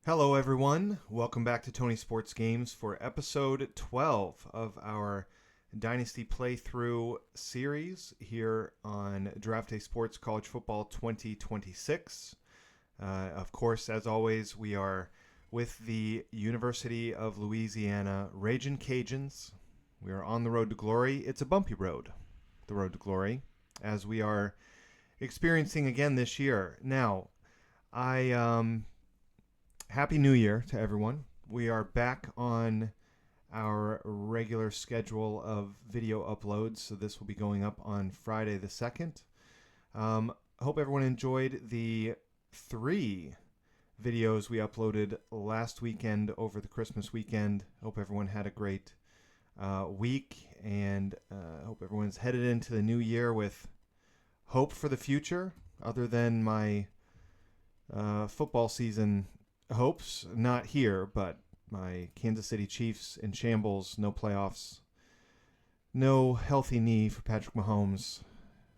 Hello, everyone. Welcome back to Tony Sports Games for episode 12 of our Dynasty Playthrough series here on Draft Day Sports College Football 2026. Of course, as always, we are with the University of Louisiana Ragin Cajuns. We are on the road to glory. It's a bumpy road, the road to glory, as we are experiencing again this year. Now, Happy New Year to everyone. We are back on our regular schedule of video uploads, so this will be going up on Friday the 2nd. I hope everyone enjoyed the 3 videos we uploaded last weekend over the Christmas weekend. Hope everyone had a great week, and hope everyone's headed into the new year with hope for the future, other than my football season hopes. Not here, but my Kansas City Chiefs in shambles, no playoffs, no healthy knee for Patrick Mahomes,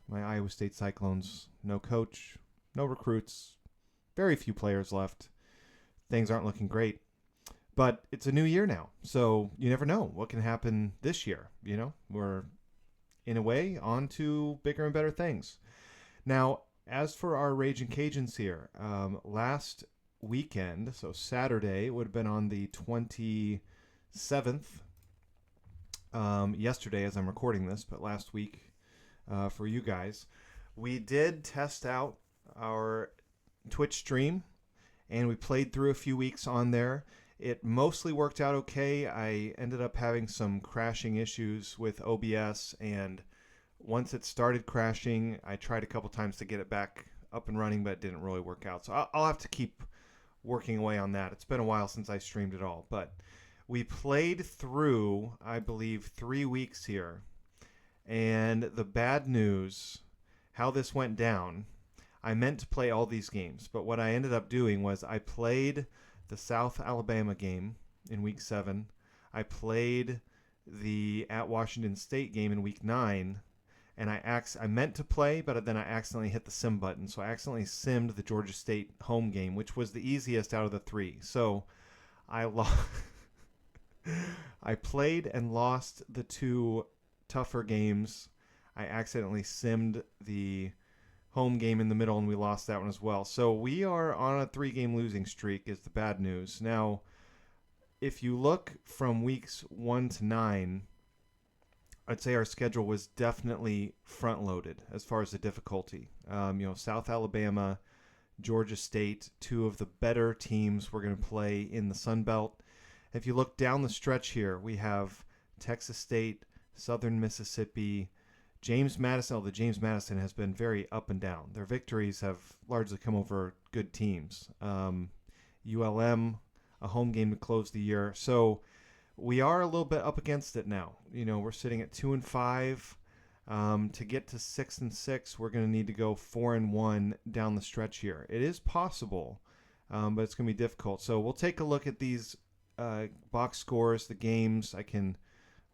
my Iowa State Cyclones, no coach, no recruits, very few players left. Things aren't looking great. But it's a new year now, so you never know what can happen this year. You know, we're, in a way, on to bigger and better things. Now, as for our Ragin' Cajuns here, last weekend, so Saturday, would have been on the 27th, yesterday as I'm recording this, but last week for you guys, we did test out our Twitch stream, and we played through a few weeks on there. It mostly worked out okay. I ended up having some crashing issues with OBS, and once it started crashing, I tried a couple times to get it back up and running, but it didn't really work out. So I'll have to keep working away on that. It's been a while since I streamed it all, but we played through, I believe, 3 weeks here. And the bad news, how this went down, I meant to play all these games, but what I ended up doing was I played the South Alabama game in week 7. I played the at Washington State game in week 9. And I meant to play, but then I accidentally hit the sim button. So I accidentally simmed the Georgia State home game, which was the easiest out of the 3. So I I played and lost the 2 tougher games. I accidentally simmed the home game in the middle, and we lost that one as well. So we are on a 3-game losing streak is the bad news. Now, if you look from weeks 1 to 9, I'd say our schedule was definitely front-loaded as far as the difficulty. South Alabama, Georgia State, 2 of the better teams we're going to play in the Sun Belt. If you look down the stretch here, we have Texas State, Southern Mississippi, James Madison. The James Madison has been very up and down. Their victories have largely come over good teams. ULM, a home game to close the year. So we are a little bit up against it now. We're sitting at 2-5. To get to 6-6, we're going to need to go 4-1 down the stretch here. It is possible, but it's going to be difficult. So we'll take a look at these box scores, the games. I can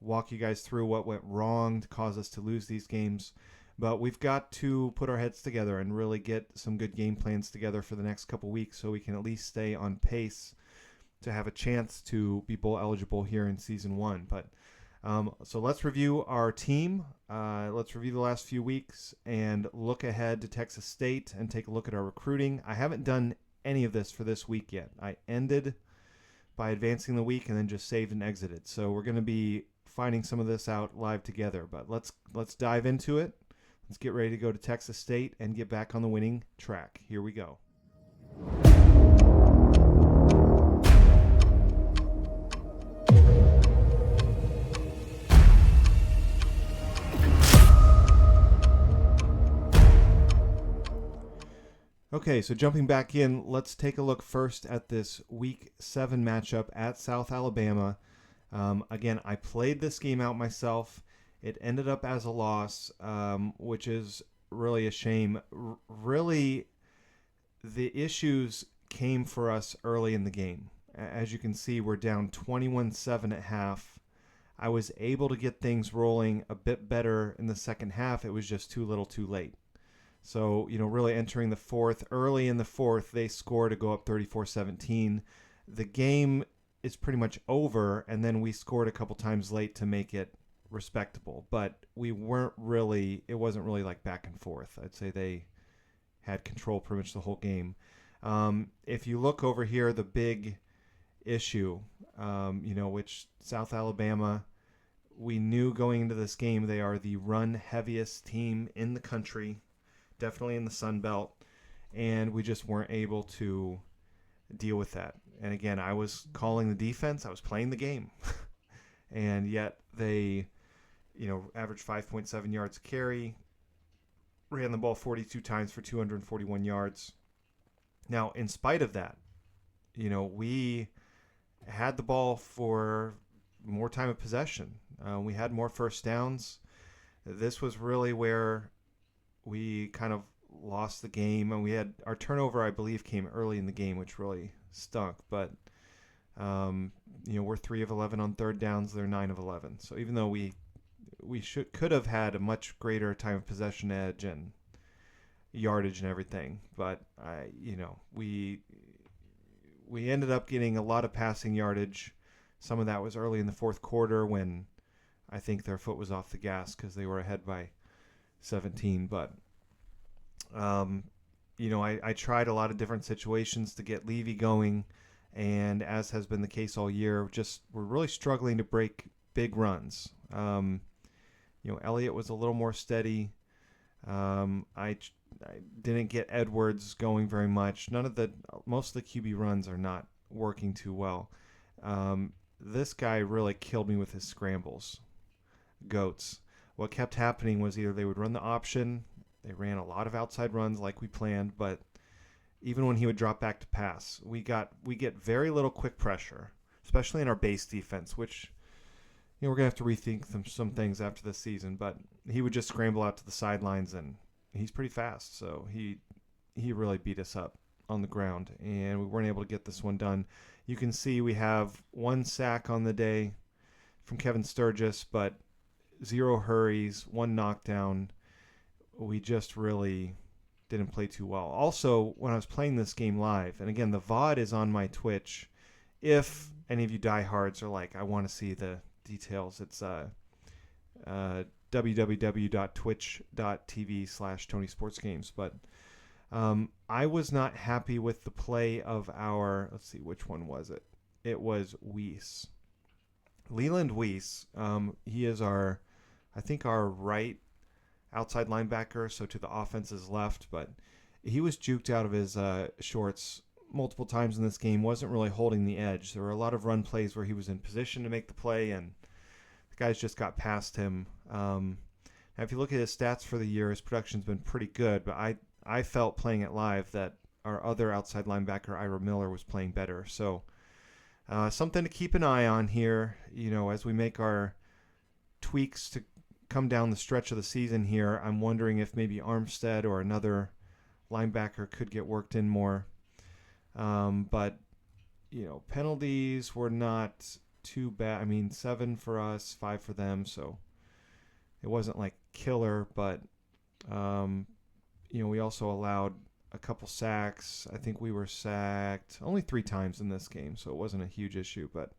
walk you guys through what went wrong to cause us to lose these games. But we've got to put our heads together and really get some good game plans together for the next couple weeks so we can at least stay on pace to have a chance to be bowl eligible here in season 1. But so let's review our team. Let's review the last few weeks and look ahead to Texas State and take a look at our recruiting. I haven't done any of this for this week yet. I ended by advancing the week and then just saved and exited. So we're going to be finding some of this out live together. But let's dive into it. Let's get ready to go to Texas State and get back on the winning track. Here we go. Okay, so jumping back in, let's take a look first at this Week 7 matchup at South Alabama. Again, I played this game out myself. It ended up as a loss, which is really a shame. Really, the issues came for us early in the game. As you can see, we're down 21-7 at half. I was able to get things rolling a bit better in the second half. It was just too little too late. So, really entering the fourth, early in the fourth, they score to go up 34-17. The game is pretty much over, and then we scored a couple times late to make it respectable. But it wasn't really like back and forth. I'd say they had control pretty much the whole game. If you look over here, the big issue, which South Alabama, we knew going into this game they are the run heaviest team in the country, definitely in the Sun Belt, and we just weren't able to deal with that. And again, I was calling the defense, I was playing the game, and yet they, averaged 5.7 yards a carry, ran the ball 42 times for 241 yards. Now, in spite of that, we had the ball for more time of possession. We had more first downs. This was really where we kind of lost the game, and we had our turnover, I believe, came early in the game, which really stunk. But we're 3 of 11 on third downs; they're 9 of 11. So even though we could have had a much greater time of possession edge and yardage and everything, but we ended up getting a lot of passing yardage. Some of that was early in the fourth quarter when I think their foot was off the gas because they were ahead by 17. But I tried a lot of different situations to get Levy going, and as has been the case all year, we're really struggling to break big runs. Elliott was a little more steady. I didn't get Edwards going very much. Most of the QB runs are not working too well. This guy really killed me with his scrambles. Goats. What kept happening was either they would run the option, they ran a lot of outside runs like we planned, but even when he would drop back to pass, we get very little quick pressure, especially in our base defense, which we're gonna have to rethink some things after this season. But he would just scramble out to the sidelines, and he's pretty fast, so he really beat us up on the ground, and we weren't able to get this one done. You can see we have 1 sack on the day from Kevin Sturgis, but 0 hurries, 1 knockdown. We just really didn't play too well. Also, when I was playing this game live, and again, the VOD is on my Twitch. If any of you diehards are like, I want to see the details, it's www.twitch.tv/TonySportsGames. But I was not happy with the play of let's see, which one was it? It was Weiss. Leland Weiss. He is our right outside linebacker, so to the offense's left, but he was juked out of his shorts multiple times in this game, wasn't really holding the edge. There were a lot of run plays where he was in position to make the play, and the guys just got past him. Now, if you look at his stats for the year, his production's been pretty good, but I felt playing it live that our other outside linebacker, Ira Miller, was playing better. So something to keep an eye on here, as we make our tweaks to come down the stretch of the season here. I'm wondering if maybe Armstead or another linebacker could get worked in more. But penalties were not too bad. I mean, 7 for us, 5 for them, so it wasn't like killer, but we also allowed a couple sacks. I think we were sacked only 3 times in this game, so it wasn't a huge issue. But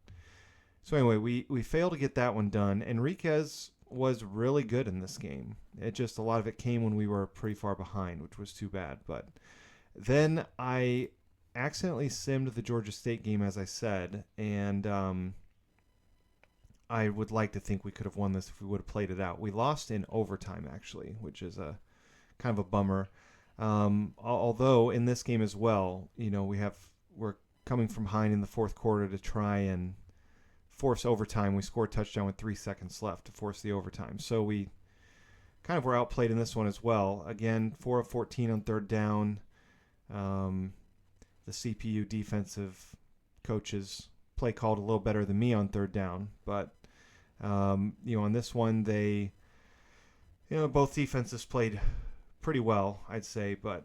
so anyway, we failed to get that one done. Enriquez was really good in this game. A lot of it came when we were pretty far behind, which was too bad. But then I accidentally simmed the Georgia State game, as I said, and I would like to think we could have won this if we would have played it out. We lost in overtime, actually, which is a kind of a bummer. Although in this game as well, we're coming from behind in the fourth quarter to try and force overtime. We scored a touchdown with 3 seconds left to force the overtime. So we kind of were outplayed in this one as well. Again, 4 of 14 on third down. The CPU defensive coaches play called a little better than me on third down. But, on this one, both defenses played pretty well, I'd say. But,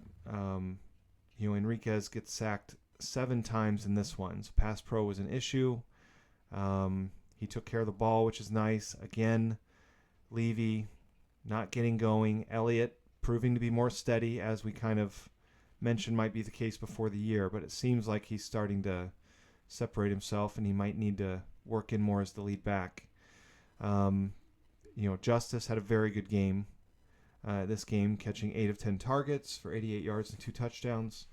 Enriquez gets sacked 7 times in this one. So pass pro was an issue. He took care of the ball, which is nice. Again, Levy not getting going. Elliott proving to be more steady, as we kind of mentioned might be the case before the year, but it seems like he's starting to separate himself, and he might need to work in more as the lead back. Justice had a very good game. This game, catching 8 of 10 targets for 88 yards and 2 touchdowns.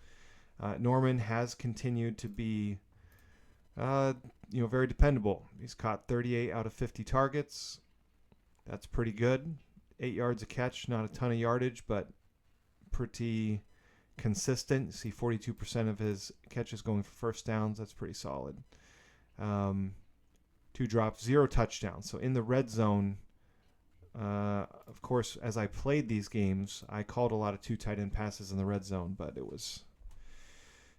Norman has continued to be, very dependable. He's caught 38 out of 50 targets. That's pretty good. 8 yards a catch, not a ton of yardage, but pretty consistent. You see 42% of his catches going for first downs. That's pretty solid. 2 drops, 0 touchdowns. So in the red zone, of course, as I played these games, I called a lot of 2 tight end passes in the red zone, but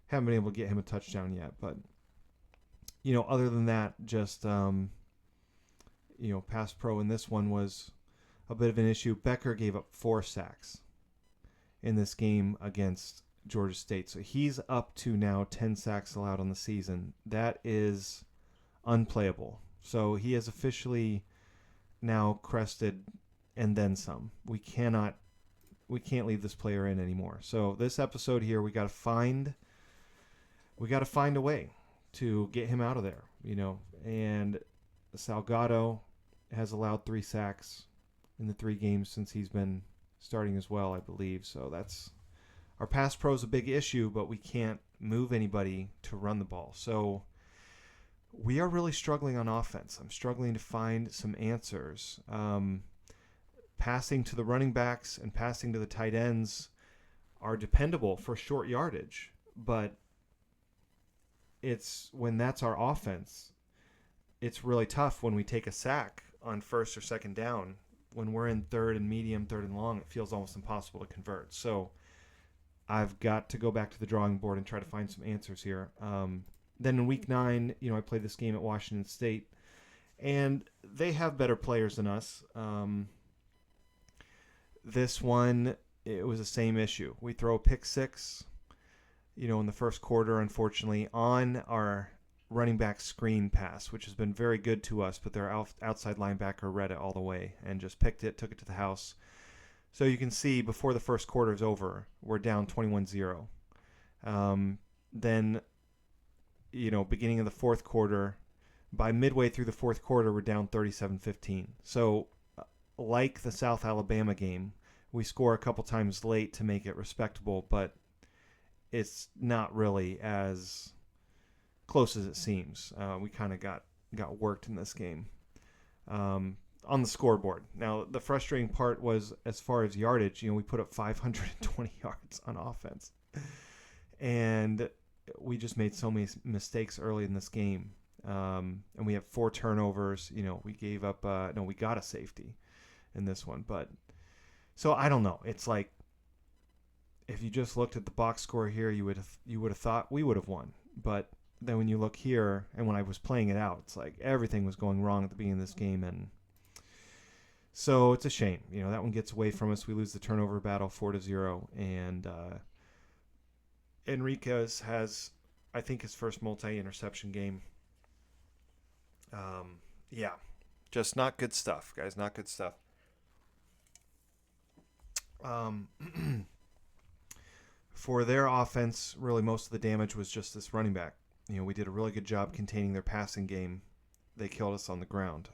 haven't been able to get him a touchdown yet. But, other than that, just, pass pro in this one was a bit of an issue. Becker gave up 4 sacks in this game against Georgia State. So he's up to now 10 sacks allowed on the season. That is unplayable. So he has officially now crested and then some. We can't leave this player in anymore. So this episode here, we got to find a way to get him out of there, and Salgado has allowed 3 sacks in the 3 games since he's been starting as well, I believe. So that's our pass pro is a big issue, but we can't move anybody to run the ball. So we are really struggling on offense. I'm struggling to find some answers. Passing to the running backs and passing to the tight ends are dependable for short yardage, but it's when that's our offense, it's really tough when we take a sack on first or second down. When we're in third and medium, third and long, it feels almost impossible to convert. So I've got to go back to the drawing board and try to find some answers here. Then in week 9, I played this game at Washington State, and they have better players than us. This one, it was the same issue. We throw a pick 6, in the first quarter, unfortunately, on our running back screen pass, which has been very good to us, but their outside linebacker read it all the way and just picked it, took it to the house. So you can see before the first quarter is over, we're down 21-0. Then, beginning of the fourth quarter, by midway through the fourth quarter, we're down 37-15. So like the South Alabama game, we score a couple times late to make it respectable, but it's not really as close as it seems. We kind of got worked in this game on the scoreboard. Now, the frustrating part was, as far as yardage, we put up 520 yards on offense. And we just made so many mistakes early in this game. And we have 4 turnovers. We gave up, we got a safety in this one. But, so I don't know. It's like, if you just looked at the box score here, you would have thought we would have won. But then when you look here, and when I was playing it out, it's like everything was going wrong at the beginning of this game, and so it's a shame. That one gets away from us. We lose the turnover battle 4-0, and Enriquez has, I think, his first multi-interception game. Just not good stuff, guys. Not good stuff. For their offense, really most of the damage was just this running back. We did a really good job containing their passing game. They killed us on the ground.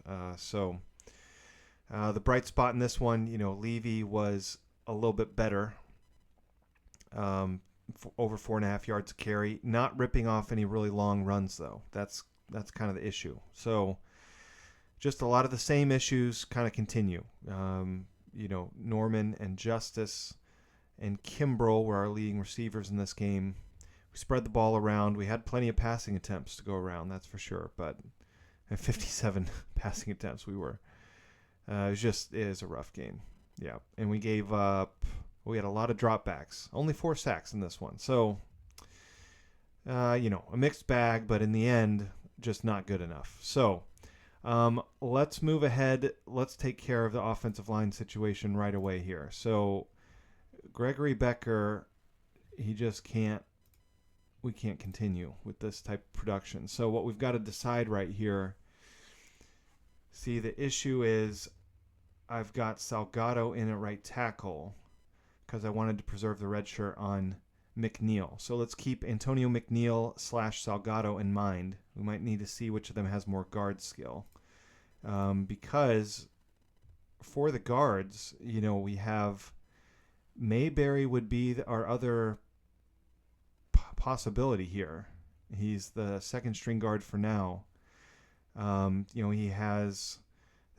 The bright spot in this one, Levy was a little bit better. Over 4.5 yards a carry. Not ripping off any really long runs, though. That's kind of the issue. So just a lot of the same issues kind of continue. Norman and Justice and Kimbrell were our leading receivers in this game. We spread the ball around. We had plenty of passing attempts to go around, that's for sure. But at 57 passing attempts, we were. It is a rough game. Yeah, and we gave up. We had a lot of dropbacks. Only 4 sacks in this one. So, a mixed bag, but in the end, just not good enough. So, let's move ahead. Let's take care of the offensive line situation right away here. So, Gregory Becker, we can't continue with this type of production. So what we've got to decide right here, see, the issue is I've got Salgado in at right tackle, because I wanted to preserve the red shirt on McNeil. So let's keep Antonio McNeil / Salgado in mind. We might need to see which of them has more guard skill. Because for the guards, we have Mayberry would be our other possibility here. He's the second string guard for now. They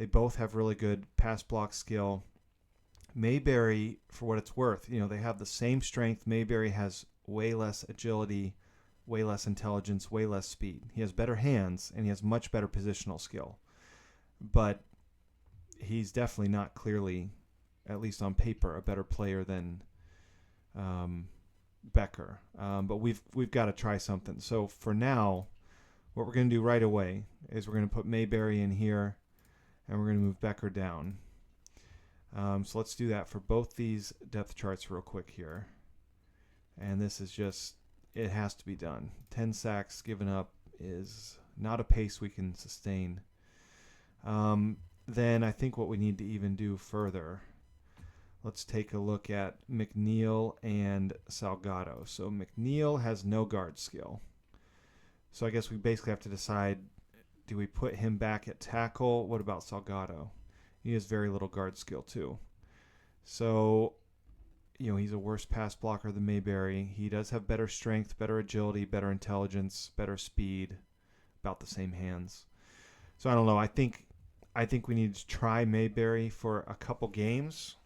both have really good pass block skill. Mayberry, for what it's worth, they have the same strength. Mayberry has way less agility, way less intelligence, way less speed. He has better hands, and he has much better positional skill. But he's definitely not clearly, at least on paper, a better player than Becker. But we've got to try something. So for now, what we're going to do right away is we're going to put Mayberry in here, and we're going to move Becker down. So let's do that for both these depth charts real quick here. And this is just, it has to be done. 10 sacks given up is not a pace we can sustain. Then I think what we need to even do further, let's take a look at McNeil and Salgado. So McNeil has no guard skill. So I guess we basically have to decide, do we put him back at tackle? What about Salgado? He has very little guard skill too. So, he's a worse pass blocker than Mayberry. He does have better strength, better agility, better intelligence, better speed, about the same hands. So I don't know. I think we need to try Mayberry for a couple games.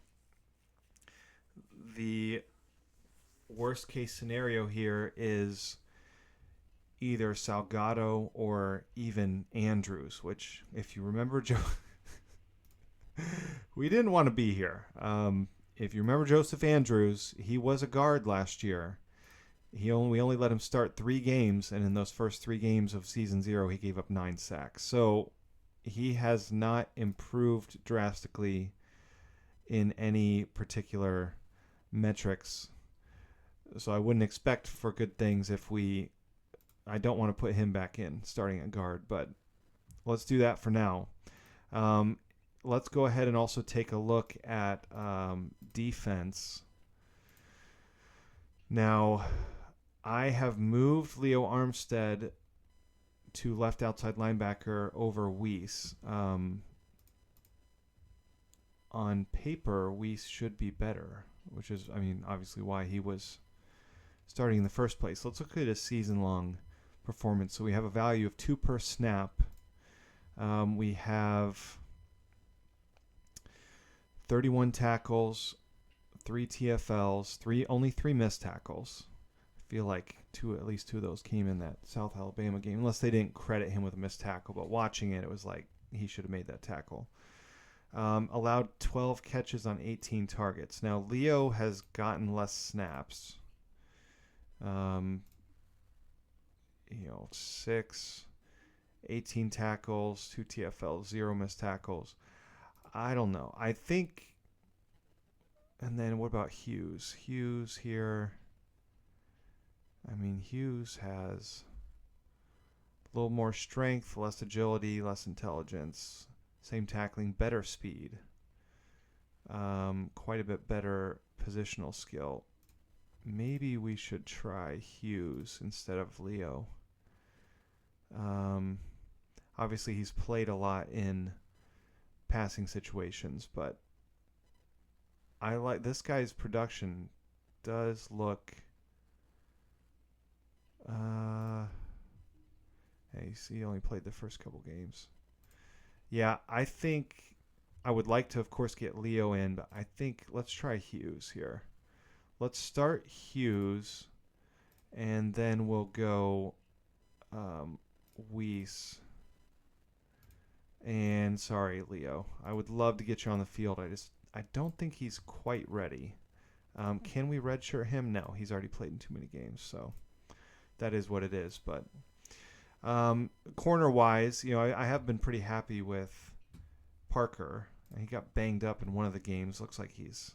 The worst case scenario here is either Salgado or even Andrews, which, if you remember, we didn't want to be here. If you remember Joseph Andrews, he was a guard last year. We only let him start 3 games, and in those first 3 games of season 0, he gave up 9 sacks. So he has not improved drastically in any particular metrics. So I wouldn't expect for good things I don't want to put him back in starting at guard, but let's do that for now. Let's go ahead and also take a look at defense. Now, I have moved Leo Armstead to left outside linebacker over Weiss. On paper, Weiss should be better, which is, obviously why he was starting in the first place. Let's look at his season-long performance. So we have a value of 2 per snap. We have 31 tackles, 3 TFLs, only 3 missed tackles. I feel like at least 2 of those came in that South Alabama game, unless they didn't credit him with a missed tackle. But watching it was like he should have made that tackle. Allowed 12 catches on 18 targets. Now, Leo has gotten less snaps. 18 tackles, 2 TFLs, 0 missed tackles. I don't know. I think, and then what about Hughes? Hughes here, Hughes has a little more strength, less agility, less intelligence, same tackling, better speed, quite a bit better positional skill. Maybe we should try Hughes instead of Leo. Obviously, he's played a lot in passing situations, but I like this guy's production. Does look. He only played the first couple games. Yeah, I think I would like to, of course, get Leo in, but I think let's try Hughes here. Let's start Hughes, and then we'll go Weiss. And sorry, Leo. I would love to get you on the field. I don't think he's quite ready. Can we redshirt him? No, he's already played in too many games, so that is what it is. But corner-wise, I have been pretty happy with Parker. He got banged up in one of the games. Looks like he's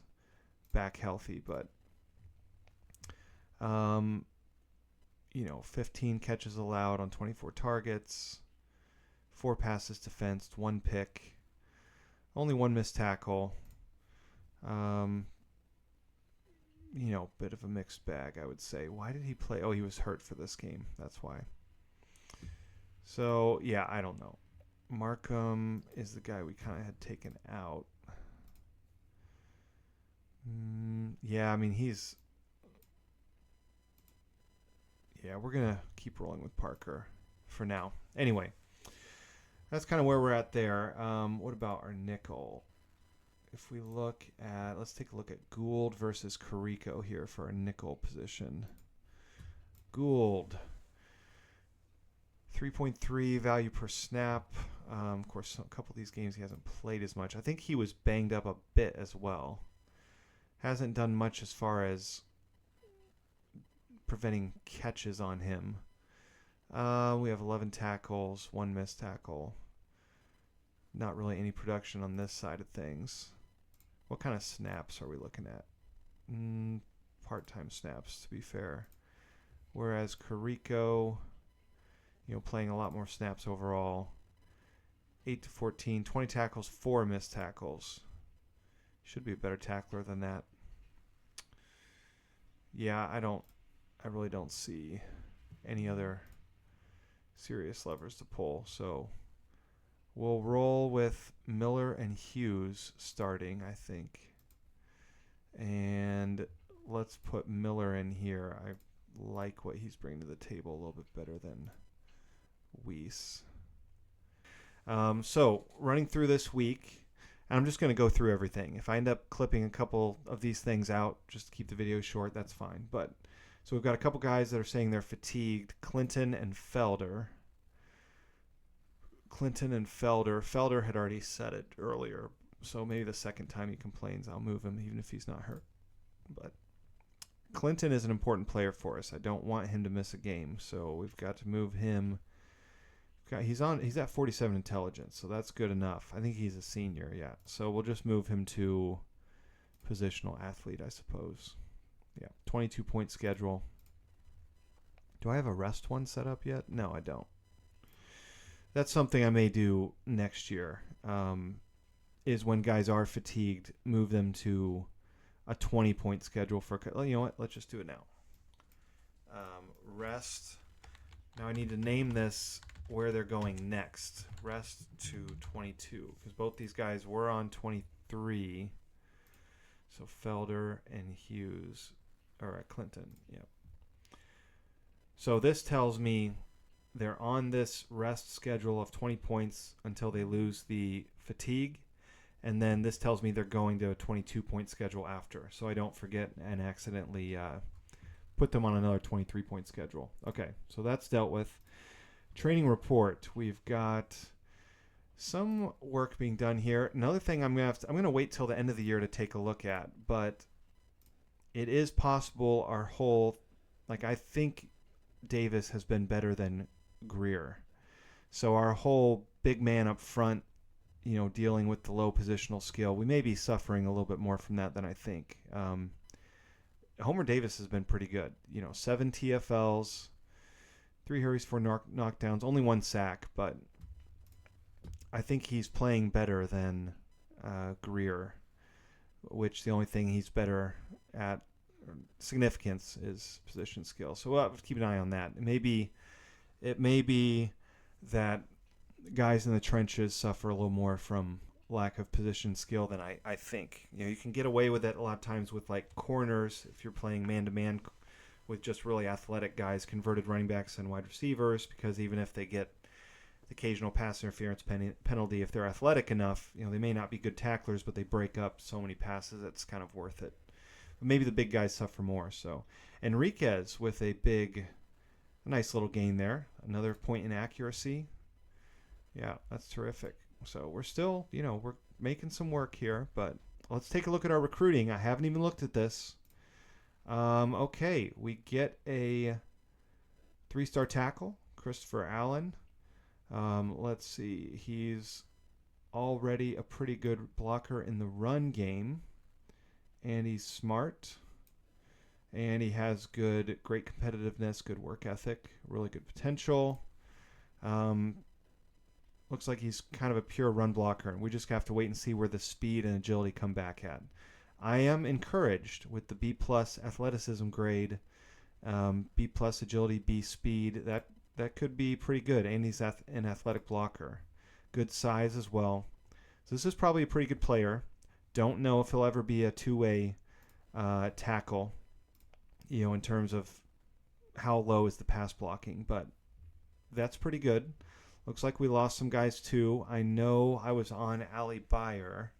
back healthy, but 15 catches allowed on 24 targets, 4 passes defensed, 1 pick, only 1 missed tackle. bit of a mixed bag, I would say. Why did he play? Oh, he was hurt for this game. That's why. So, yeah, I don't know. Markham is the guy we kind of had taken out. Yeah, I mean, we're going to keep rolling with Parker for now. Anyway, that's kind of where we're at there. What about our nickel? If we let's take a look at Gould versus Carrico here for our nickel position. Gould, 3.3 value per snap. Of course, a couple of these games he hasn't played as much. I think he was banged up a bit as well. Hasn't done much as far as preventing catches on him. We have 11 tackles, 1 missed tackle. Not really any production on this side of things. What kind of snaps are we looking at? Part-time snaps, to be fair. Whereas Carrico, playing a lot more snaps overall. 8 to 14, 20 tackles, 4 missed tackles. Should be a better tackler than that. Yeah, I really don't see any other serious levers to pull. So we'll roll with Miller and Hughes starting, I think. And let's put Miller in here. I like what he's bringing to the table a little bit better than Weiss. So running through this week, and I'm just going to go through everything. If I end up clipping a couple of these things out, just to keep the video short, that's fine. But so we've got a couple guys that are saying they're fatigued. Clinton and Felder. Felder had already said it earlier, so maybe the second time he complains, I'll move him even if he's not hurt. But Clinton is an important player for us. I don't want him to miss a game, so we've got to move him. He's at 47 intelligence, so that's good enough. I think he's a senior, yeah. So we'll just move him to positional athlete, I suppose. Yeah, 22-point schedule. Do I have a rest one set up yet? No, I don't. That's something I may do next year, is when guys are fatigued, move them to a 20-point schedule for... You know what? Let's just do it now. Rest. Now I need to name this where they're going next. Rest to 22, because both these guys were on 23. So Felder and Hughes, or Clinton, yeah. So this tells me they're on this rest schedule of 20 points until they lose the fatigue, and then this tells me they're going to a 22-point schedule after, so I don't forget and accidentally put them on another 23-point schedule. Okay, so that's dealt with. Training report. We've got some work being done here. Another thing I'm going to wait till the end of the year to take a look at, but it is possible our whole, I think Davis has been better than Greer. So our whole big man up front, dealing with the low positional skill, we may be suffering a little bit more from that than I think. Homer Davis has been pretty good. 7 TFLs, 3 hurries, 4 knockdowns, only 1 sack, but I think he's playing better than Greer, which the only thing he's better at significance is position skill. So we'll have to keep an eye on that. It may be that guys in the trenches suffer a little more from lack of position skill than I think. You can get away with it a lot of times with corners if you're playing man-to-man with just really athletic guys, converted running backs and wide receivers, because even if they get the occasional pass interference penalty, if they're athletic enough, they may not be good tacklers, but they break up so many passes, it's kind of worth it. But maybe the big guys suffer more. So Enriquez with a nice little gain there. Another point in accuracy. Yeah, that's terrific. So we're still, we're making some work here, but let's take a look at our recruiting. I haven't even looked at this. Okay, we get a 3-star tackle, Christopher Allen. Let's see. He's already a pretty good blocker in the run game, and he's smart, and he has great competitiveness, good work ethic, really good potential. Looks like he's kind of a pure run blocker, and we just have to wait and see where the speed and agility come back at. I am encouraged with the B plus athleticism grade, B plus agility, B speed. That could be pretty good. And he's an athletic blocker. Good size as well. So this is probably a pretty good player. Don't know if he'll ever be a two-way tackle, in terms of how low is the pass blocking, but that's pretty good. Looks like we lost some guys too. I know I was on Ali Bayer.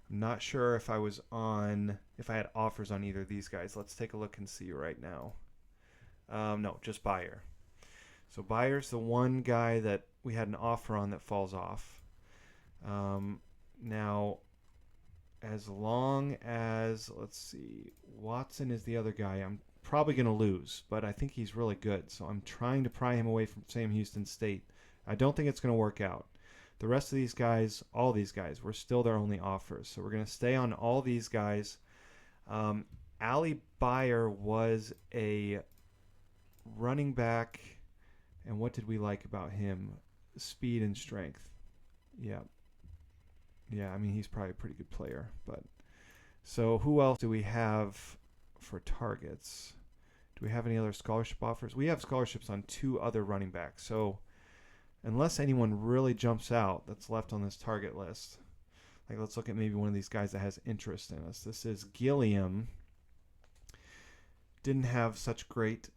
I'm not sure if I had offers on either of these guys. Let's take a look and see right now. No, just Bayer. So Bayer's the one guy that we had an offer on that falls off. Now, as long as, let's see, Watson is the other guy, I'm probably going to lose, but I think he's really good. So I'm trying to pry him away from Sam Houston State. I don't think it's going to work out. The rest of these guys, all these guys, were still their only offers. So we're going to stay on all these guys. Ali Bayer was a running back, and what did we like about him? Speed and strength. Yeah, I mean, he's probably a pretty good player. But so who else do we have for targets? Do we have any other scholarship offers? We have scholarships on 2 other running backs. So unless anyone really jumps out that's left on this target list, like let's look at maybe one of these guys that has interest in us. This is Gilliam. Didn't have such great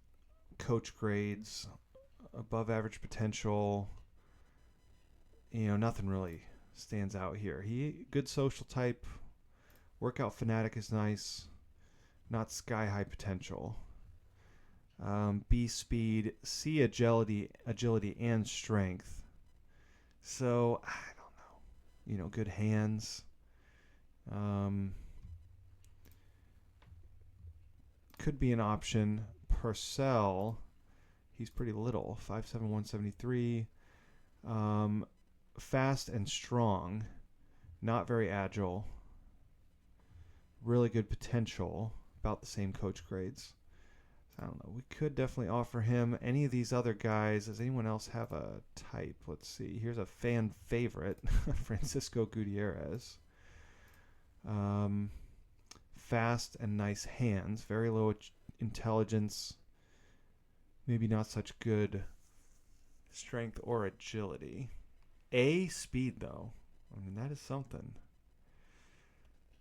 coach grades, above average potential. Nothing really stands out here. He good social type, workout fanatic is nice, not sky high potential. B speed, C agility and strength. So I don't know. Good hands. Could be an option. Purcell, he's pretty little, 5'7", 173. Fast and strong, not very agile. Really good potential, about the same coach grades. I don't know. We could definitely offer him. Any of these other guys, does anyone else have a type? Let's see. Here's a fan favorite, Francisco Gutierrez. Fast and nice hands, very low intelligence, maybe not such good strength or agility. A speed, though. I mean, that is something.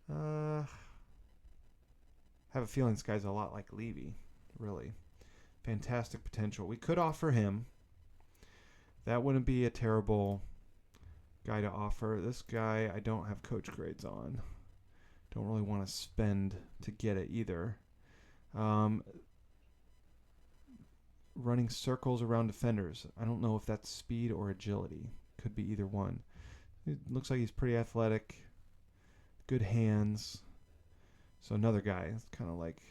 I have a feeling this guy's a lot like Levy, really. Fantastic potential. We could offer him. That wouldn't be a terrible guy to offer. This guy, I don't have coach grades on. Don't really want to spend to get it either. Running circles around defenders. I don't know if that's speed or agility. Could be either one. It looks like he's pretty athletic. Good hands. So another guy. It's kind of like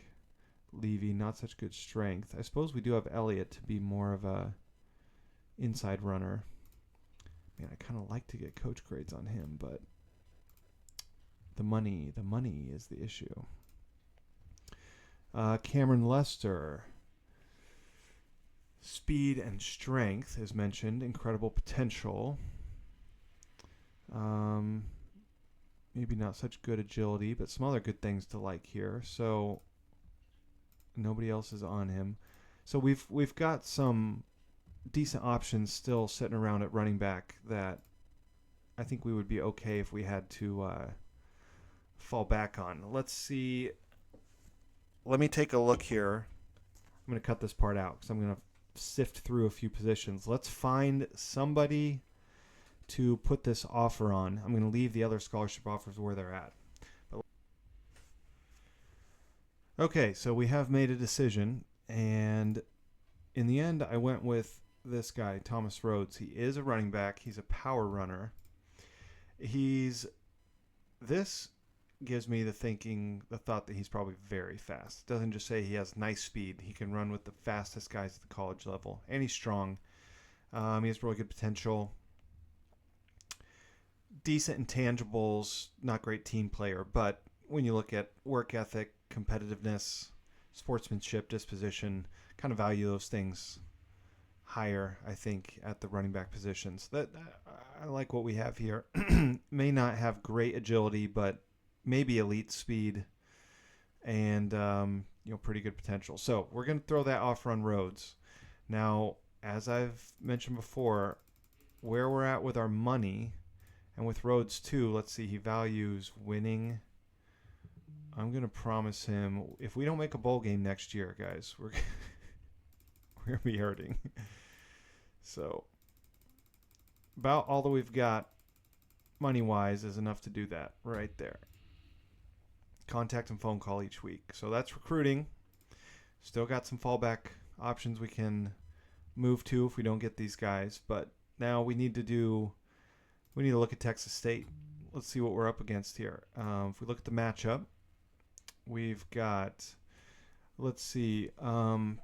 Levy. Not such good strength. I suppose we do have Elliott to be more of a inside runner. Man, I kind of like to get coach grades on him, but the money is the issue. Cameron Lester. Speed and strength is mentioned. Incredible potential. Maybe not such good agility, but some other good things to like here. So nobody else is on him. So we've got some decent options still sitting around at running back that I think we would be okay if we had to fall back on. Let's see. Let me take a look here. I'm going to cut this part out because I'm going to sift through a few positions. Let's find somebody to put this offer on. I'm going to leave the other scholarship offers where they're at. Okay, so we have made a decision, and in the end, I went with this guy, Thomas Rhodes. He is a running back. He's a power runner. This gives me the thought that he's probably very fast. It doesn't just say he has nice speed. He can run with the fastest guys at the college level, and he's strong. He has really good potential. Decent intangibles, not great team player, but when you look at work ethic, competitiveness, sportsmanship, disposition, kind of value those things higher, I think, at the running back positions. That I like what we have here. May not have great agility, but maybe elite speed. and pretty good potential. So we're going to throw that offer on Rhodes. Now, as I've mentioned before, where we're at with our money, and with Rhodes too, let's see, he values winning. I'm going to promise him, if we don't make a bowl game next year, guys, we're going to be hurting. So, about all that we've got money-wise is enough to do that right there. Contact and phone call each week. So that's recruiting. Still got some fallback options we can move to if we don't get these guys. But now we need to look at Texas State. Let's see what we're up against here. If we look at the matchup, we've got, let's see, not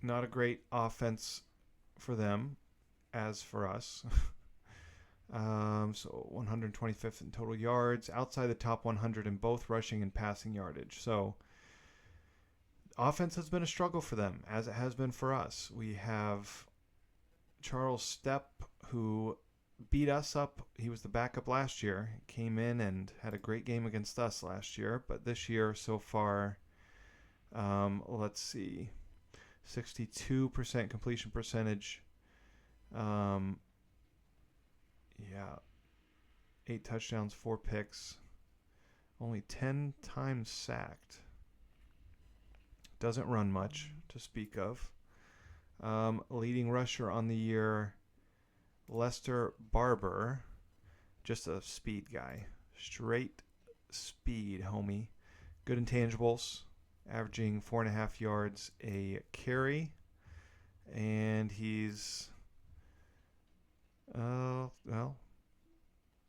a great offense for them as for us. So 125th in total yards, outside the top 100 in both rushing and passing yardage. So offense has been a struggle for them, as it has been for us. We have Charles Stepp, who beat us up. He was the backup last year. Came in and had a great game against us last year. But this year so far, let's see, 62% completion percentage. 8 touchdowns, 4 picks. Only 10 times sacked. Doesn't run much to speak of. Leading rusher on the year, Lester Barber. Just a speed guy. Straight speed, homie. Good intangibles. Averaging 4.5 yards a carry. And he's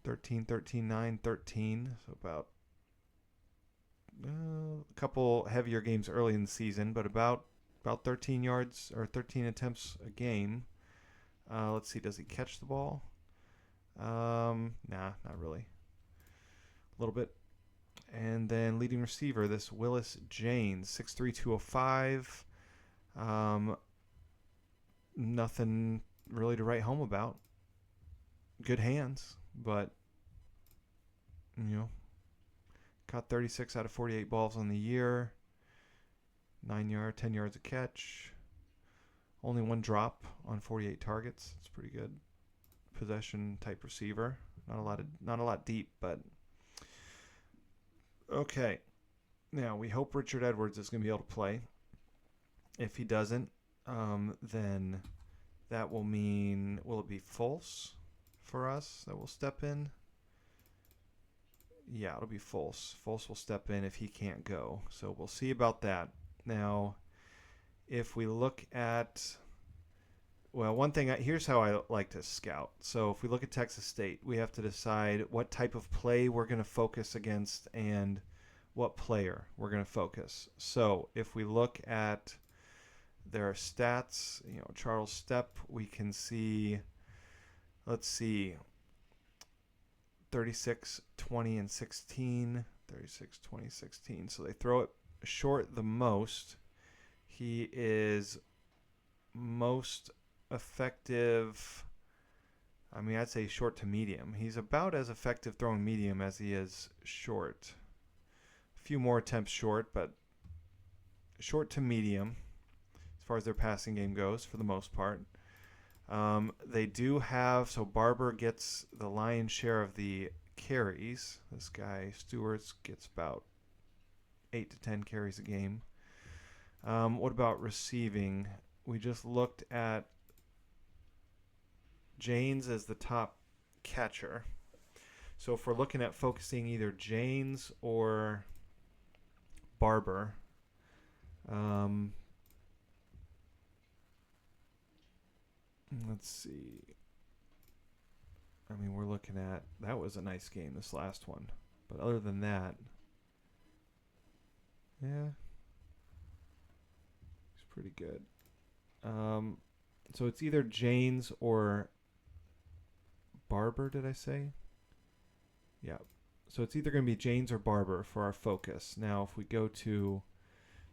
13, 9, 13. So about a couple heavier games early in the season, but about 13 yards or 13 attempts a game. Let's see, does he catch the ball? Nah, not really. A little bit. And then leading receiver, this Willis Janes, 6'3", 205. Nothing really to write home about. Good hands, but caught 36 out of 48 balls on the year. 10 yards a catch. Only 1 drop on 48 targets. It's pretty good. Possession type receiver. Not a lot deep, but okay. Now we hope Richard Edwards is going to be able to play. If he doesn't, then that will mean, will it be Fultz for us that will step in? Yeah, it'll be Fultz. Fultz will step in if he can't go. So we'll see about that. Now, if we look at, well, one thing, here's how I like to scout. So if we look at Texas State, we have to decide what type of play we're going to focus against and what player we're going to focus. So if we look at their stats, Charles Stepp, we can see, let's see, 36, 20, and 16. 36, 20, 16. So they throw it short the most. He is most effective. I'd say short to medium. He's about as effective throwing medium as he is short. A few more attempts short, but short to medium as far as their passing game goes for the most part. They do have, so Barber gets the lion's share of the carries. This guy, Stewart's, gets about 8 to 10 carries a game. What about receiving? We just looked at Janes as the top catcher. So if we're looking at focusing either Janes or Barber, let's see. We're looking at, that was a nice game, this last one. But other than that, yeah, it's pretty good. So it's either Janes or Barber, did I say? Yeah. So it's either going to be Janes or Barber for our focus. Now, if we go to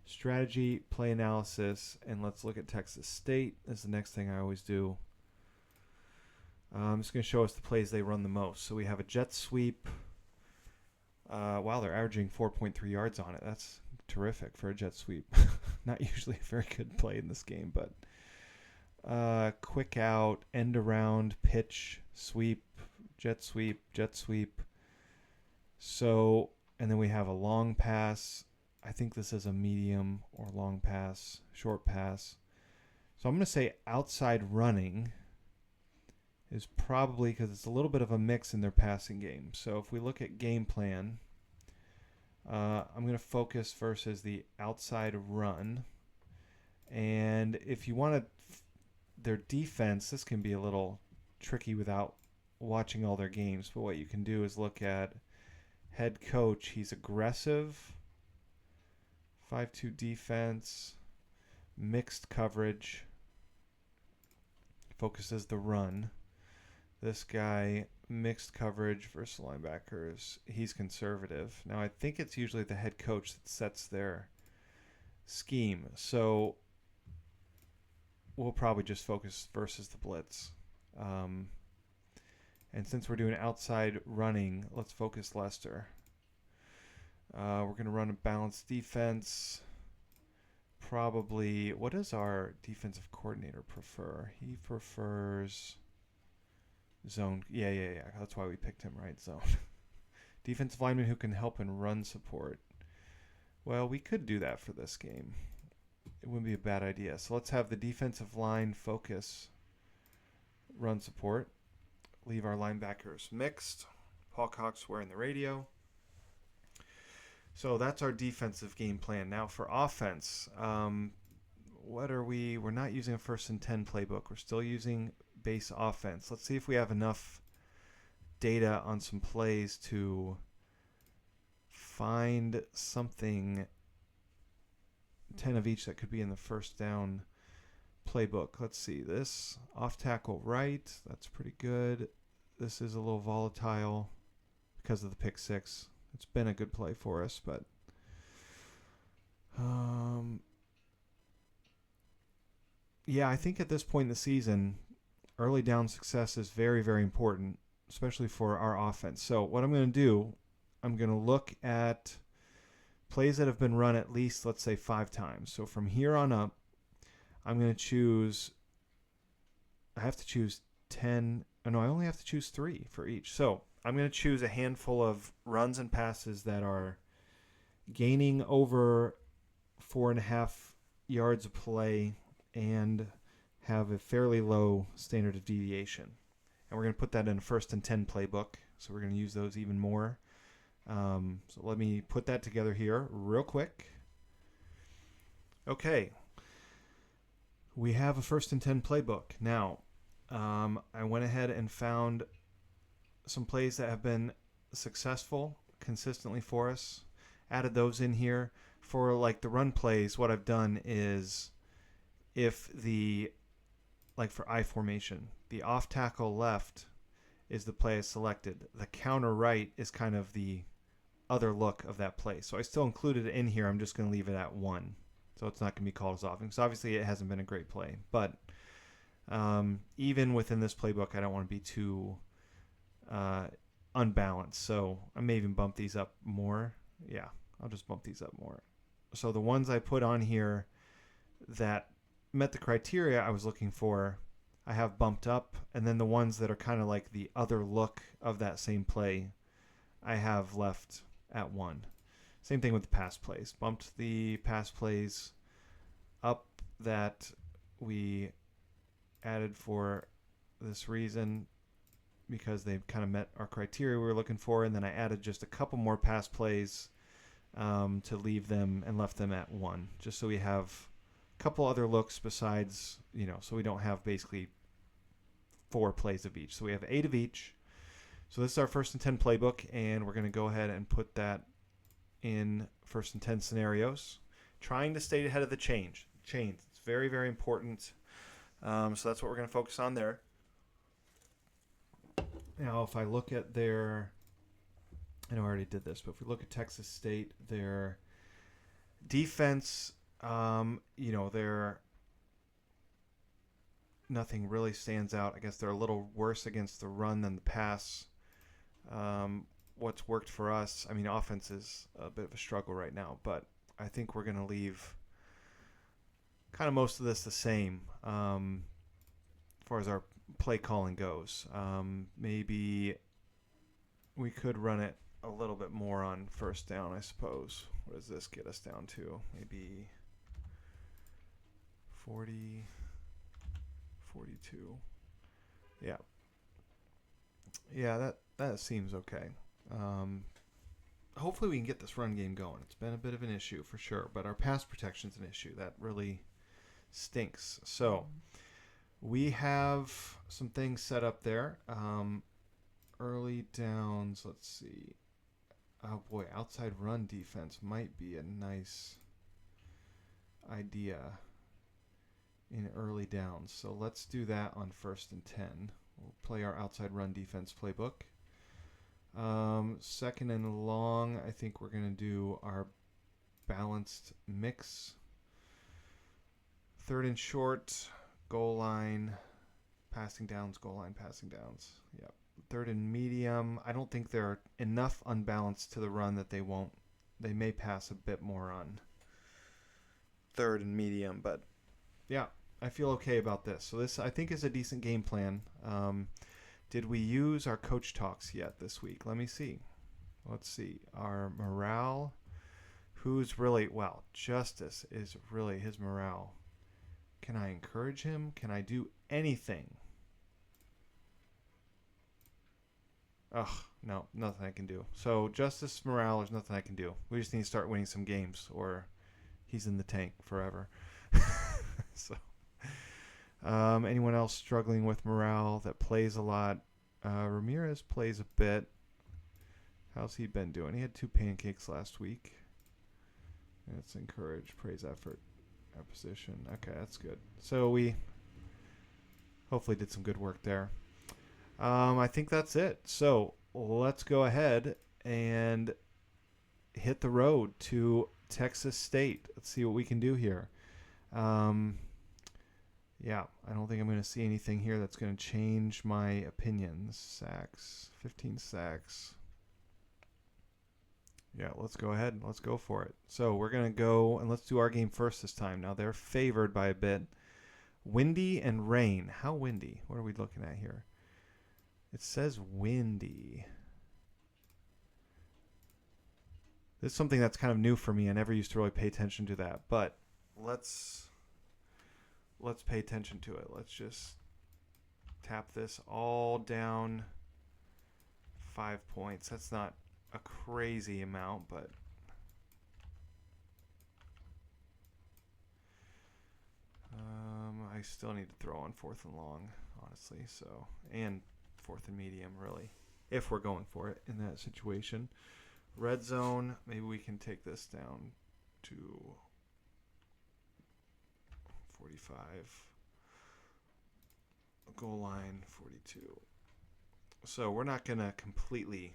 strategy, play analysis, and let's look at Texas State. This is the next thing I always do. It's going to show us the plays they run the most. So we have a jet sweep. Wow, they're averaging 4.3 yards on it. That's terrific for a jet sweep. Not usually a very good play in this game, but quick out, end around, pitch, sweep, jet sweep, jet sweep. So, and then we have a long pass. I think this is a medium or long pass, short pass. So I'm going to say outside running is probably because it's a little bit of a mix in their passing game. So if we look at game plan, I'm going to focus versus the outside run. And if you want their defense, this can be a little tricky without watching all their games. But what you can do is look at head coach. He's aggressive, 5-2 defense, mixed coverage, focuses the run. This guy, mixed coverage versus linebackers. He's conservative. Now, I think it's usually the head coach that sets their scheme. So we'll probably just focus versus the blitz. And since we're doing outside running, let's focus Lester. We're going to run a balanced defense. Probably, what does our defensive coordinator prefer? He prefers zone. Yeah. That's why we picked him, right? Zone. Defensive lineman who can help in run support. Well, we could do that for this game. It wouldn't be a bad idea. So let's have the defensive line focus run support. Leave our linebackers mixed. Paul Cox wearing the radio. So that's our defensive game plan. Now for offense, what are we? We're not using a 1st and 10 playbook. We're still using base offense. Let's see if we have enough data on some plays to find something 10 of each that could be in the first down playbook. Let's see. This off tackle right, that's pretty good. This is a little volatile because of the pick six. It's been a good play for us, but yeah, I think at this point in the season, early down success is very, very important, especially for our offense. So what I'm going to do, I'm going to look at plays that have been run at least, let's say, 5 times. So from here on up, I'm going to choose, I have to choose 10. Oh, no, I only have to choose 3 for each. So I'm going to choose a handful of runs and passes that are gaining over 4.5 yards of play and have a fairly low standard of deviation. And we're going to put that in a 1st and 10 playbook. So we're going to use those even more. So let me put that together here real quick. Okay. We have a 1st and 10 playbook. Now, I went ahead and found some plays that have been successful consistently for us. Added those in here. For like the run plays, what I've done is if the, like for I formation, the off tackle left is the play I selected. The counter right is kind of the other look of that play. So I still included it in here. I'm just going to leave it at 1. So it's not going to be called as often. Because obviously it hasn't been a great play. But even within this playbook, I don't want to be too unbalanced. So I may even bump these up more. Yeah, I'll just bump these up more. So the ones I put on here that met the criteria I was looking for, I have bumped up. And then the ones that are kind of like the other look of that same play, I have left at 1. Same thing with the pass plays. Bumped the pass plays up that we added for this reason because they kind of met our criteria we were looking for. And then I added just a couple more pass plays to leave them and left them at 1, just so we have a couple other looks besides, so we don't have basically 4 plays of each. So we have 8 of each. So this is our 1st and 10 playbook, and we're going to go ahead and put that in 1st and 10 scenarios, trying to stay ahead of the chains. It's very, very important. So that's what we're going to focus on there. Now, if I look at their, I know I already did this, but if we look at Texas State, their defense, they're nothing really stands out. I guess they're a little worse against the run than the pass. what's worked for us. I mean, offense is a bit of a struggle right now, but I think we're going to leave kind of most of this the same as far as our play calling goes. Maybe we could run it a little bit more on first down, I suppose. What does this get us down to? Maybe 40, 42. Yeah. Yeah, that seems okay. Hopefully we can get this run game going. It's been a bit of an issue for sure, but our pass protection's an issue. That really stinks. So we have some things set up there. Early downs, let's see. Oh boy, outside run defense might be a nice idea in early downs. So let's do that on 1st and 10. We'll play our outside run defense playbook. 2nd and long, I think we're going to do our balanced mix. 3rd and short, goal line, passing downs, goal line, passing downs. Yep. 3rd and medium, I don't think they're enough unbalanced to the run that they may pass a bit more on 3rd and medium, but yeah, I feel okay about this. So this, I think, is a decent game plan. Did we use our coach talks yet this week? Let me see. Let's see. Our morale, who's really, well, Justice is really his morale. Can I encourage him? Can I do anything? Ugh, no, nothing I can do. So Justice morale, there's nothing I can do. We just need to start winning some games, or he's in the tank forever. So, anyone else struggling with morale that plays a lot? Ramirez plays a bit. How's he been doing? He had 2 pancakes last week. That's encourage, praise effort, position. Okay, that's good. So we hopefully did some good work there. I think that's it. So let's go ahead and hit the road to Texas State. Let's see what we can do here. Yeah, I don't think I'm going to see anything here that's going to change my opinions. Sacks, 15 sacks. Yeah, let's go ahead and let's go for it. So we're going to go and let's do our game first this time. Now they're favored by a bit. Windy and rain. How windy? What are we looking at here? It says windy. This is something that's kind of new for me. I never used to really pay attention to that, but let's pay attention to it. Let's just tap this all down 5 points. That's not a crazy amount, but I still need to throw on 4th and long, honestly. So, and 4th and medium, really, if we're going for it in that situation. Red zone, maybe we can take this down to 45. Goal line 42. So we're not going to completely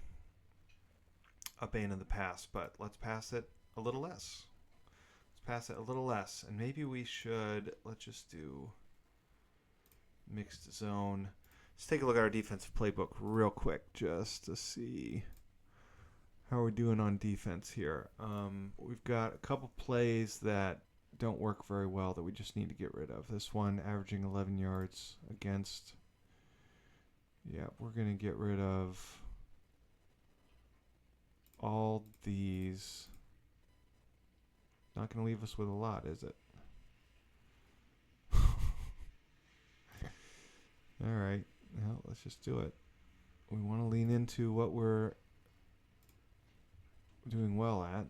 abandon the pass, but let's pass it a little less. Let's pass it a little less. And maybe we should, let's just do mixed zone. Let's take a look at our defensive playbook real quick just to see how we're doing on defense here. We've got a couple plays that don't work very well that we just need to get rid of. This one averaging 11 yards against. Yeah, we're going to get rid of all these. Not going to leave us with a lot, is it? All right. Well, let's just do it. We want to lean into what we're doing well at.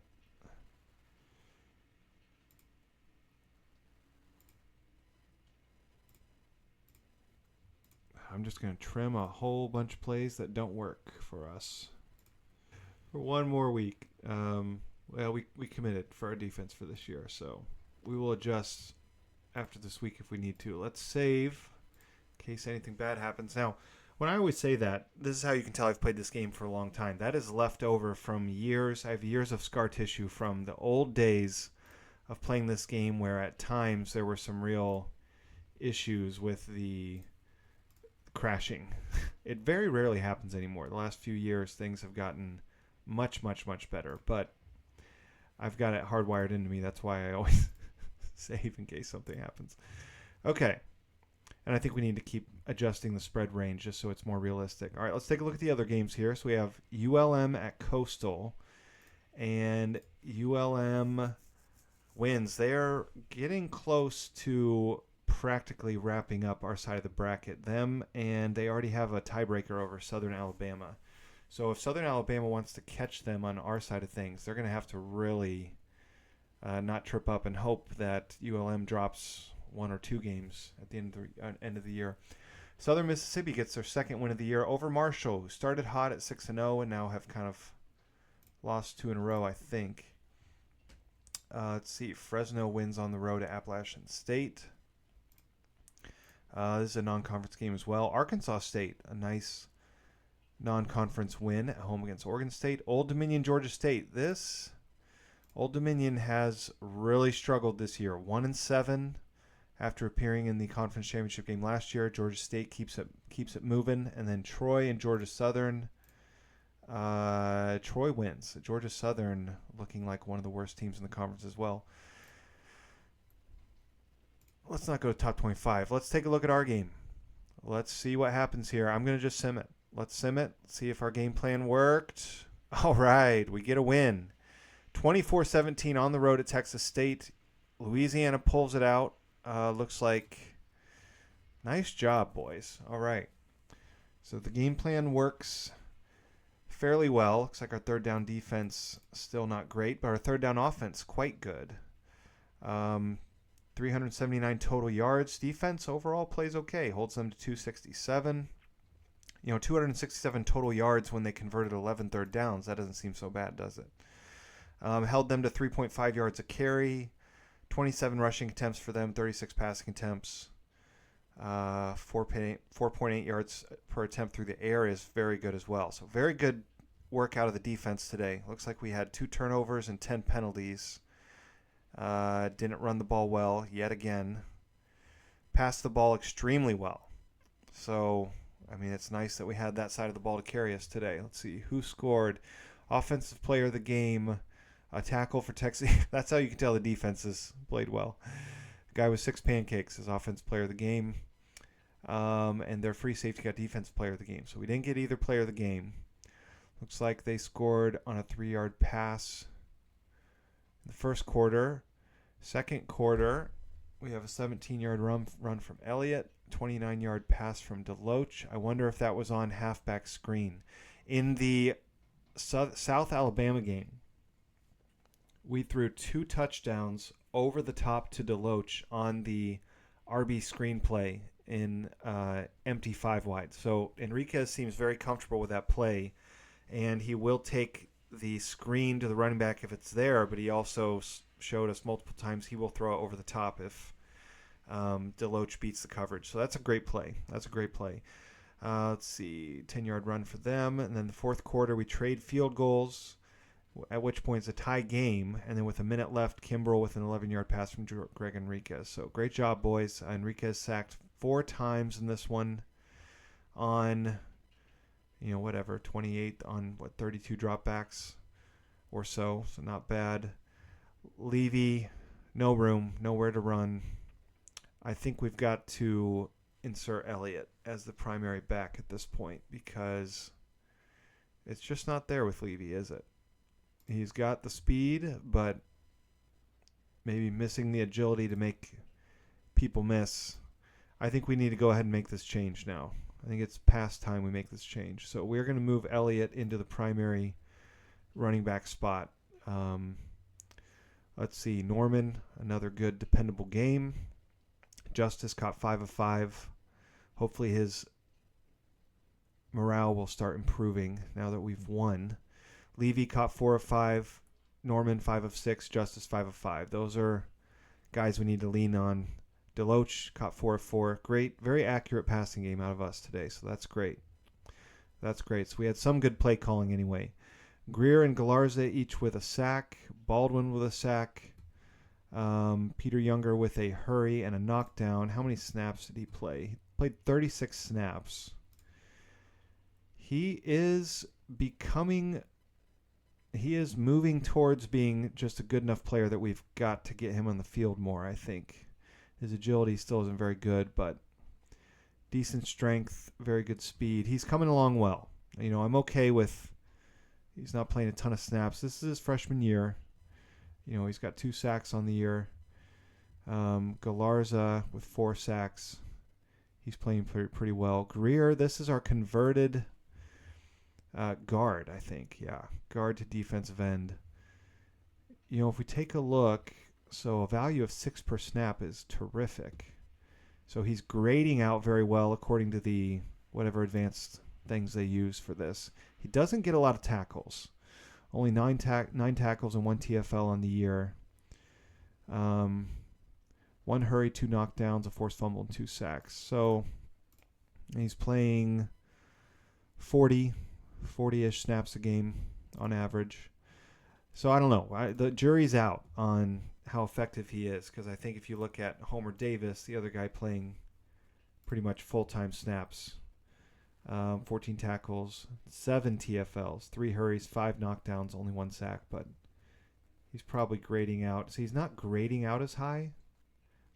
I'm just going to trim a whole bunch of plays that don't work for us for one more week. Well, we committed for our defense for this year, so we will adjust after this week if we need to. Let's save in case anything bad happens. Now, when I always say that, this is how you can tell I've played this game for a long time. That is left over from years. I have years of scar tissue from the old days of playing this game where at times there were some real issues with the crashing. It very rarely happens anymore. The last few years, things have gotten much, much, much better. But I've got it hardwired into me. That's why I always save in case something happens. Okay. And I think we need to keep adjusting the spread range just so it's more realistic. All right, let's take a look at the other games here. So we have ULM at Coastal. And ULM wins. They're getting close to practically wrapping up our side of the bracket. Them, and they already have a tiebreaker over Southern Alabama. So if Southern Alabama wants to catch them on our side of things, they're going to have to really not trip up and hope that ULM drops 1 or 2 games at the end of the year. Southern Mississippi gets their second win of the year over Marshall, who started hot at 6-0 and now have kind of lost 2 in a row, I think. Let's see. Fresno wins on the road at Appalachian State. This is a non-conference game as well. Arkansas State, a nice non-conference win at home against Oregon State. Old Dominion, Georgia State. This Old Dominion has really struggled this year. 1-7 after appearing in the conference championship game last year. Georgia State keeps it moving, and then Troy and Georgia Southern. Troy wins. Georgia Southern looking like one of the worst teams in the conference as well. Let's not go to top 25. Let's take a look at our game. Let's see what happens here. I'm going to just sim it. Let's sim it. See if our game plan worked. All right. We get a win. 24-17 on the road at Texas State. Louisiana pulls it out. Looks like nice job, boys. All right. So the game plan works fairly well. Looks like our third down defense still not great, but our third down offense quite good. 379 total yards. Defense overall plays okay. Holds them to 267. 267 total yards when they converted 11 third downs. That doesn't seem so bad, does it? Held them to 3.5 yards a carry. 27 rushing attempts for them. 36 passing attempts. 4.8 yards per attempt through the air is very good as well. So very good work out of the defense today. Looks like we had 2 turnovers and 10 penalties. Didn't run the ball well yet again. Passed the ball extremely well. So, it's nice that we had that side of the ball to carry us today. Let's see. Who scored? Offensive player of the game. A tackle for Texas. That's how you can tell the defenses played well. The guy with 6 pancakes is offensive player of the game. And their free safety got defensive player of the game. So we didn't get either player of the game. Looks like they scored on a 3-yard pass in the first quarter. Second quarter, we have a 17-yard run from Elliott, 29-yard pass from Deloach. I wonder if that was on halfback screen. In the South Alabama game, we threw 2 touchdowns over the top to Deloach on the RB screenplay in empty 5-wide. So Enriquez seems very comfortable with that play, and he will take the screen to the running back if it's there, but he also showed us multiple times he will throw it over the top if Deloach beats the coverage. So that's a great play. Let's see, 10-yard run for them. And then the fourth quarter, we trade field goals, at which point it's a tie game. And then with a minute left, Kimbrell with an 11-yard pass from Greg Enriquez. So great job, boys. Enriquez sacked 4 times in this one on 28 on 32 dropbacks or so. So not bad. Levy, no room, nowhere to run. I think we've got to insert Elliott as the primary back at this point because it's just not there with Levy, is it? He's got the speed, but maybe missing the agility to make people miss. I think we need to go ahead and make this change now. I think it's past time we make this change. So we're going to move Elliott into the primary running back spot. Let's see. Norman, another good, dependable game. Justice caught 5 of 5. Hopefully his morale will start improving now that we've won. Levy caught 4 of 5. Norman 5 of 6. Justice 5 of 5. Those are guys we need to lean on. Deloach caught 4 of 4. Great, very accurate passing game out of us today, so that's great. So we had some good play calling anyway. Greer and Galarza each with a sack. Baldwin with a sack. Peter Younger with a hurry and a knockdown. How many snaps did he play? played 36 snaps. He is moving towards being just a good enough player that we've got to get him on the field more, I think. His agility still isn't very good, but decent strength, very good speed. He's coming along well. I'm okay with he's not playing a ton of snaps. This is his freshman year. He's got 2 sacks on the year. Galarza with 4 sacks. He's playing pretty well. Greer, this is our converted guard, I think. Yeah, guard to defensive end. If we take a look, so a value of 6 per snap is terrific. So he's grading out very well according to the whatever advanced things they use for this. He doesn't get a lot of tackles. Only 9 tackles and 1 TFL on the year. 1 hurry, 2 knockdowns, a forced fumble, and 2 sacks. So he's playing 40-ish snaps a game on average. So I don't know. The jury's out on how effective he is, because I think if you look at Homer Davis, the other guy playing pretty much full-time snaps, 14 tackles, 7 TFLs, 3 hurries, 5 knockdowns, only 1 sack, but he's probably grading out. So he's not grading out as high,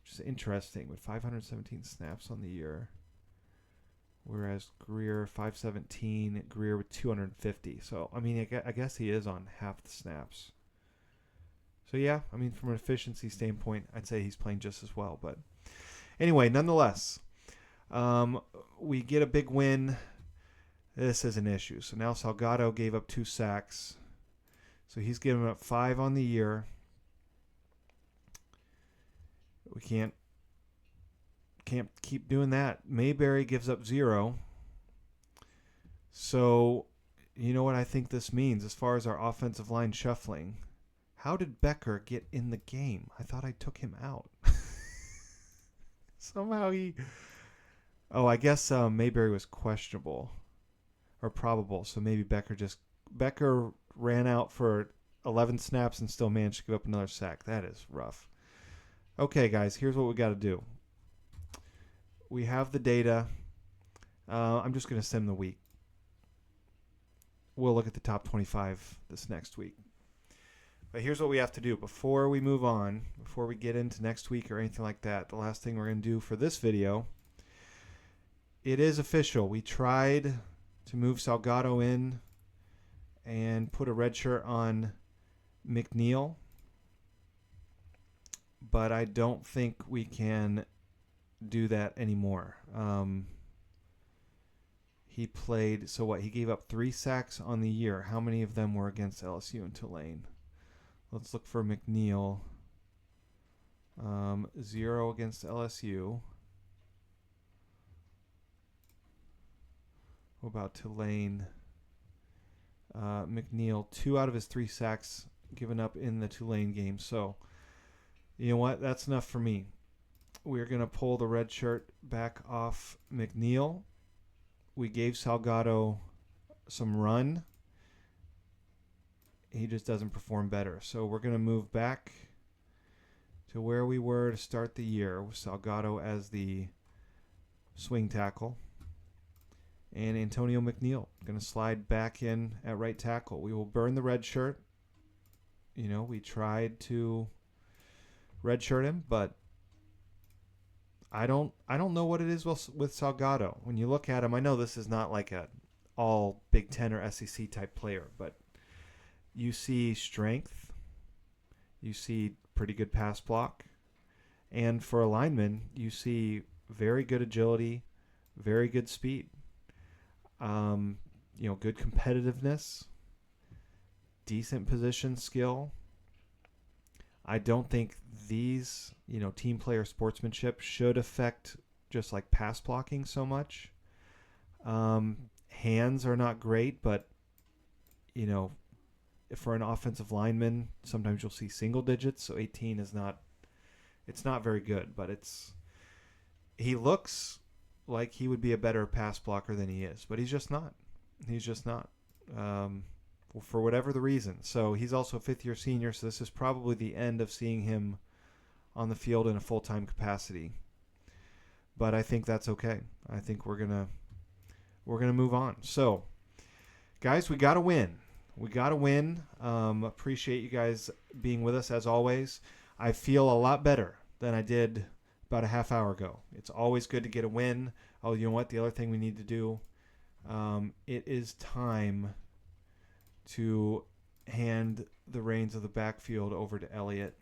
which is interesting, with 517 snaps on the year. Whereas Greer, 517, Greer with 250. So, I guess he is on half the snaps. So, yeah, from an efficiency standpoint, I'd say he's playing just as well. But anyway, nonetheless, we get a big win. This is an issue. So now Salgado gave up 2 sacks. So he's given up 5 on the year. We can't keep doing that. Mayberry gives up 0. So, you know what I think this means as far as our offensive line shuffling? How did Becker get in the game? I thought I took him out. Somehow he... Oh, I guess Mayberry was questionable or probable, so maybe Becker ran out for 11 snaps and still managed to give up another sack. That is rough. Okay, guys, here's what we got to do. We have the data. I'm just going to sim the week. We'll look at the top 25 this next week. But here's what we have to do before we move on, before we get into next week or anything like that. The last thing we're going to do for this video, it is official. We tried to move Salgado in and put a red shirt on McNeil, but I don't think we can do that anymore. He played, so what? He gave up 3 sacks on the year. How many of them were against LSU and Tulane? Let's look for McNeil. 0 against LSU. What about Tulane? McNeil, 2 out of his 3 sacks given up in the Tulane game. So, you know what? That's enough for me. We're going to pull the red shirt back off McNeil. We gave Salgado some run. He just doesn't perform better. So we're going to move back to where we were to start the year with Salgado as the swing tackle. And Antonio McNeil going to slide back in at right tackle. We will burn the red shirt. We tried to red shirt him, but I don't know what it is with Salgado. When you look at him, I know this is not like a all Big Ten or SEC type player, but you see strength, you see pretty good pass block, and for a lineman, you see very good agility, very good speed, good competitiveness, decent position skill. I don't think these, team player sportsmanship should affect just like pass blocking so much. Hands are not great, but, for an offensive lineman, sometimes you'll see single digits. So 18 is it's not very good, but he looks like he would be a better pass blocker than he is, but he's just not. For whatever the reason. So he's also a 5th-year senior, so this is probably the end of seeing him on the field in a full-time capacity. but I think that's okay. I think we're gonna move on. So, guys, we got to win. We got to win. Appreciate you guys being with us as always. I feel a lot better than I did about a half hour ago. It's always good to get a win. Oh, you know what? The other thing we need to do, it is time to hand the reins of the backfield over to Elliott.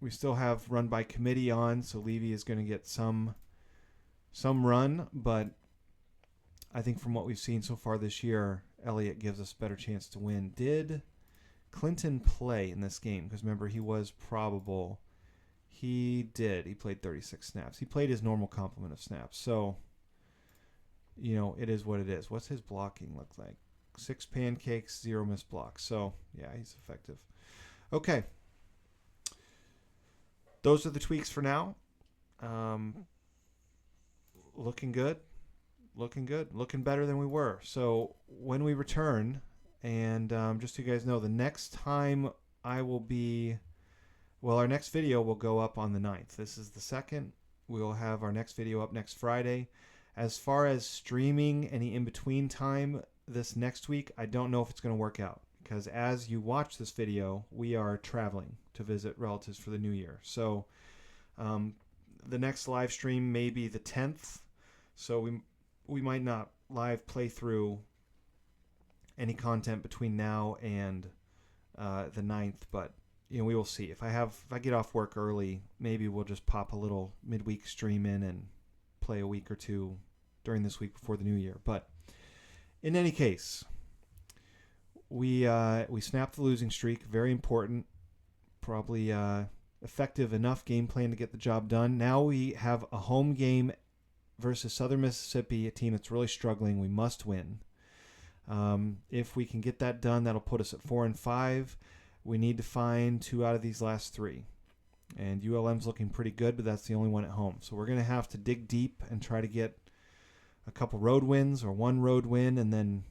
We still have run by committee on, so Levy is going to get some run, but I think from what we've seen so far this year, Elliott gives us a better chance to win. Did Clinton play in this game? Because remember, he was probable. He did. He played 36 snaps. He played his normal complement of snaps. So, it is what it is. What's his blocking look like? 6 pancakes, 0 missed blocks. So, yeah, he's effective. Okay. Those are the tweaks for now. Looking good. Looking good. Looking better than we were. So when we return, and just so you guys know, the next time I will be, our next video will go up on the 9th. This is the 2nd. We will have our next video up next Friday. As far as streaming any in-between time this next week, I don't know if it's going to work out. Because as you watch this video, we are traveling to visit relatives for the new year. So the next live stream may be the 10th. So we might not live play through any content between now and the 9th, but we will see. If I get off work early, maybe we'll just pop a little midweek stream in and play a week or two during this week before the new year. But in any case, we snapped the losing streak. Very important. Probably effective enough game plan to get the job done. Now we have a home game versus Southern Mississippi, a team that's really struggling. We must win. If we can get that done, that'll put us at 4-5. We need to find 2 out of these last 3. And ULM's looking pretty good, but that's the only one at home. So we're going to have to dig deep and try to get a couple road wins or 1 road win, and then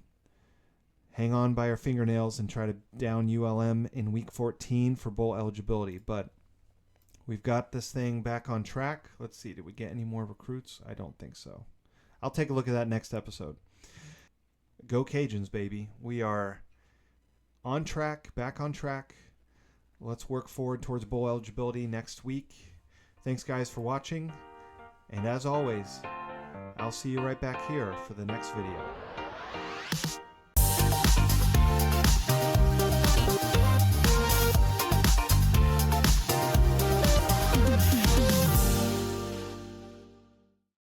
hang on by our fingernails and try to down ULM in Week 14 for bowl eligibility. But we've got this thing back on track. Let's see, did we get any more recruits? I don't think so. I'll take a look at that next episode. Go Cajuns, baby. We are on track, back on track. Let's work forward towards bowl eligibility next week. Thanks, guys, for watching. And as always, I'll see you right back here for the next video.